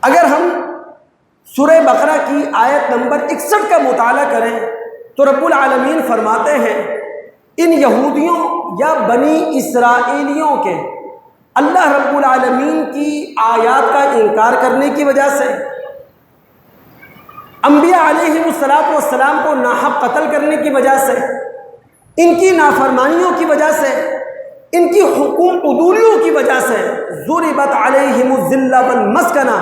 اگر ہم سورہ بقرہ کی آیت نمبر 61 کا مطالعہ کریں تو رب العالمین فرماتے ہیں ان یہودیوں یا بنی اسرائیلیوں کے اللہ رب العالمین کی آیات کا انکار کرنے کی وجہ سے، انبیاء علیہم السلام کو ناحق قتل کرنے کی وجہ سے، ان کی نافرمانیوں کی وجہ سے، ان کی حکم عدولیوں کی وجہ سے ضربت علیہم الذلہ والمسکنہ،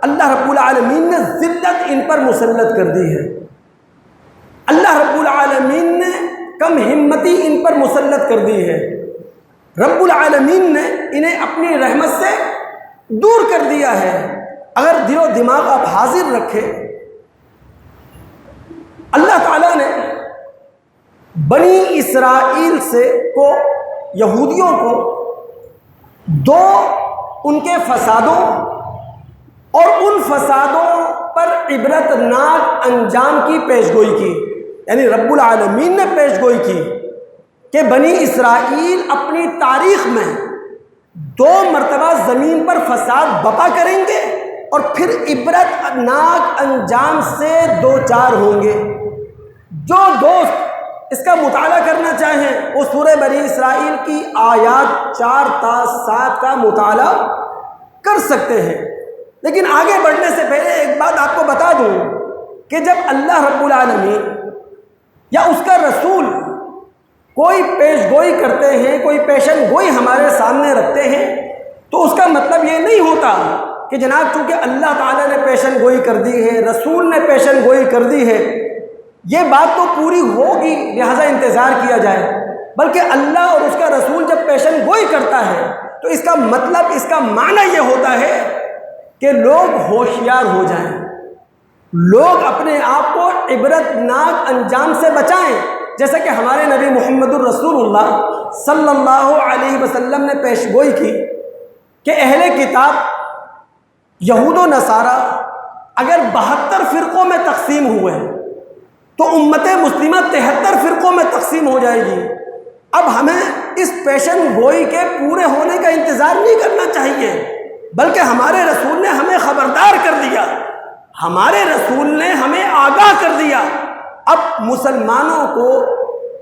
اللہ رب العالمین نے ذلت ان پر مسلط کر دی ہے، اللہ رب العالمین نے کم ہمتی ان پر مسلط کر دی ہے، رب العالمین نے انہیں اپنی رحمت سے دور کر دیا ہے۔ اگر دل و دماغ آپ حاضر رکھیں، اللہ تعالیٰ نے بنی اسرائیل یہودیوں کو دو ان کے فسادوں اور ان فسادوں پر عبرتناک انجام کی پیشگوئی کی، یعنی رب العالمین نے پیشگوئی کی کہ بنی اسرائیل اپنی تاریخ میں 2 مرتبہ زمین پر فساد بپا کریں گے اور پھر عبرتناک انجام سے دوچار ہوں گے۔ جو دوست اس کا مطالعہ کرنا چاہیں وہ سورہ بنی اسرائیل کی آیات 4 تا 7 کا مطالعہ کر سکتے ہیں۔ لیکن آگے بڑھنے سے پہلے ایک بات آپ کو بتا دوں کہ جب اللہ رب العالمین یا اس کا رسول کوئی پیش گوئی کرتے ہیں، کوئی پیشن گوئی ہمارے سامنے رکھتے ہیں، تو اس کا مطلب یہ نہیں ہوتا کہ جناب چونکہ اللہ تعالیٰ نے پیشن گوئی کر دی ہے، رسول نے پیشن گوئی کر دی ہے، یہ بات تو پوری ہوگی لہذا انتظار کیا جائے، بلکہ اللہ اور اس کا رسول جب پیشن گوئی کرتا ہے تو اس کا مطلب، اس کا معنی یہ ہوتا ہے کہ لوگ ہوشیار ہو جائیں، لوگ اپنے آپ کو عبرتناک انجام سے بچائیں، جیسا کہ ہمارے نبی محمد الرسول اللہ صلی اللہ علیہ وسلم نے پیش گوئی کی کہ اہل کتاب یہود و نصارہ اگر 72 فرقوں میں تقسیم ہوئے تو امت مسلمہ 73 فرقوں میں تقسیم ہو جائے گی۔ اب ہمیں اس پیشن گوئی کے پورے ہونے کا انتظار نہیں کرنا چاہیے، بلکہ ہمارے رسول نے ہمیں خبردار کر دیا، ہمارے رسول نے ہمیں آگاہ کر دیا۔ اب مسلمانوں کو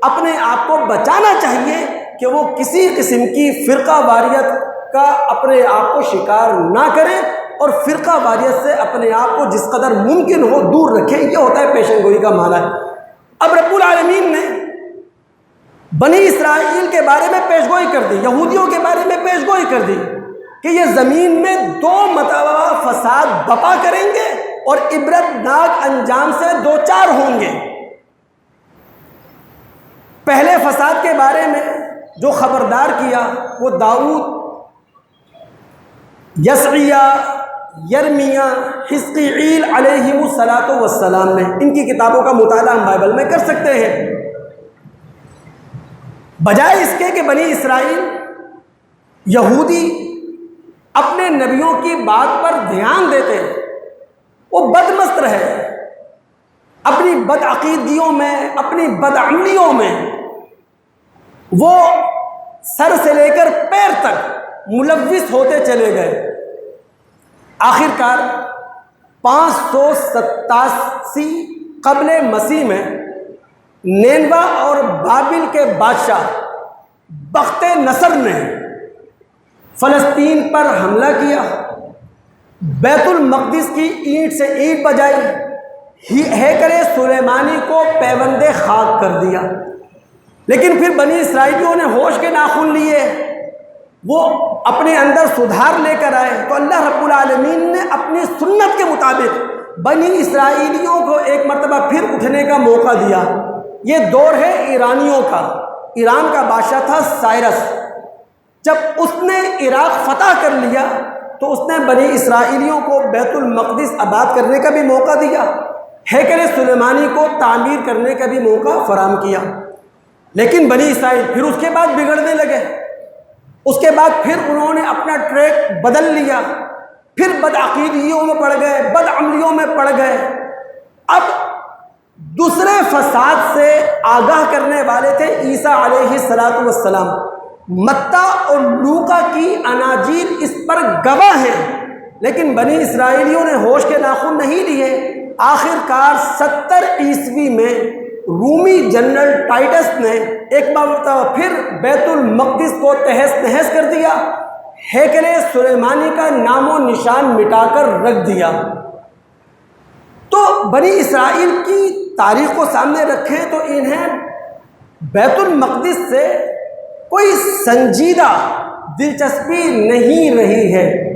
اپنے آپ کو بچانا چاہیے کہ وہ کسی قسم کی فرقہ واریت کا اپنے آپ کو شکار نہ کریں اور فرقہ واریت سے اپنے آپ کو جس قدر ممکن ہو دور رکھیں، یہ ہوتا ہے پیشن گوئی کا معنی۔ اب رب العالمین نے بنی اسرائیل کے بارے میں پیش گوئی کر دی، یہودیوں کے بارے میں پیش گوئی کر دی کہ یہ زمین میں 2 مرتبہ فساد بپا کریں گے اور عبرتناک انجام سے دوچار ہوں گے۔ پہلے فساد کے بارے میں جو خبردار کیا وہ داؤد، یسعیہ، یرمیہ، حزقیل علیہم السلام نے، ان کی کتابوں کا مطالعہ ہم بائبل میں کر سکتے ہیں۔ بجائے اس کے کہ بنی اسرائیل یہودی اپنے نبیوں کی بات پر دھیان دیتے، وہ بدمست رہے، اپنی بدعقیدگیوں میں، اپنی بدعملیوں میں وہ سر سے لے کر پیر تک ملوث ہوتے چلے گئے۔ آخرکار 587 قبل مسیح میں نینوا اور بابل کے بادشاہ بخت نصر نے فلسطین پر حملہ کیا، بیت المقدس کی اینٹ سے اینٹ بجائی، ہیکل سلیمانی کو پیوند خاک کر دیا۔ لیکن پھر بنی اسرائیلیوں نے ہوش کے ناخن لیے، وہ اپنے اندر سدھار لے کر آئے، تو اللہ رب العالمین نے اپنی سنت کے مطابق بنی اسرائیلیوں کو ایک مرتبہ پھر اٹھنے کا موقع دیا۔ یہ دور ہے ایرانیوں کا۔ ایران کا بادشاہ تھا سائرس۔ جب اس نے عراق فتح کر لیا تو اس نے بنی اسرائیلیوں کو بیت المقدس آباد کرنے کا بھی موقع دیا، ہیکل سلیمانی کو تعمیر کرنے کا بھی موقع فراہم کیا۔ لیکن بنی اسرائیل پھر اس کے بعد بگڑنے لگے، اس کے بعد پھر انہوں نے اپنا ٹریک بدل لیا، پھر بدعقیدیوں میں پڑ گئے، بدعملیوں میں پڑ گئے۔ اب دوسرے فساد سے آگاہ کرنے والے تھے عیسیٰ علیہ السلام۔ متی اور لوقا کی اناجیل اس پر گواہ ہیں لیکن بنی اسرائیلیوں نے ہوش کے ناخن نہیں لیے۔ آخر کار 70 عیسوی میں رومی جنرل ٹائٹس نے ایک مرتبہ پھر بیت المقدس کو تہس نہس کر دیا، ہیکل سلیمانی کا نام و نشان مٹا کر رکھ دیا۔ تو بنی اسرائیل کی تاریخ کو سامنے رکھیں تو انہیں بیت المقدس سے کوئی سنجیدہ دلچسپی نہیں رہی ہے۔